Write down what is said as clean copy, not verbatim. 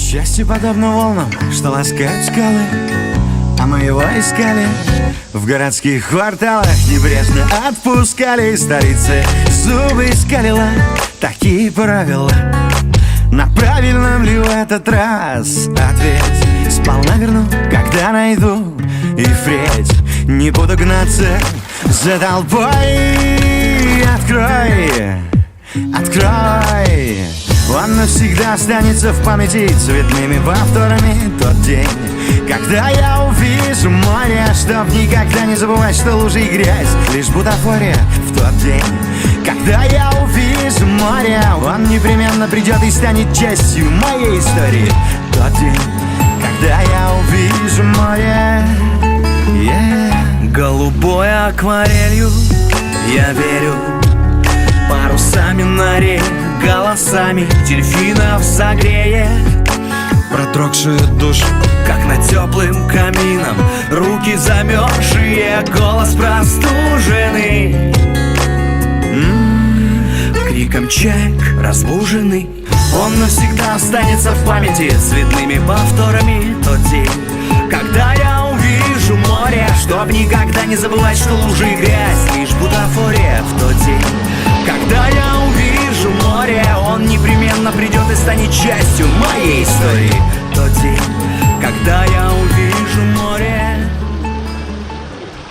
Счастье подобно волнам, что ласкают скалы, а мы его искали в городских кварталах. Небрежно отпускали столицы, зубы скалила. Такие правила. На правильном ли в этот раз ответь? Сполна верну, когда найду, и впредь не буду гнаться за толпой. Открой, открой. Он навсегда останется в памяти цветными повторами. Тот день, когда я увижу море, чтоб никогда не забывать, что лужи и грязь лишь бутафория. В тот день, когда я увижу море, он непременно придет и станет частью моей истории. Тот день, когда я увижу море, голубой акварелью я верю, парусами на реке, голосами дельфинов согреет продрогшие души, как над теплым камином, руки замерзшие, голос простуженный, криком чаек разбуженный. Он навсегда останется в памяти цветными повторами. Тот день, когда я увижу море, чтоб никогда не забывать, что лужи и грязь лишь бутафория. В тот день, когда я увижу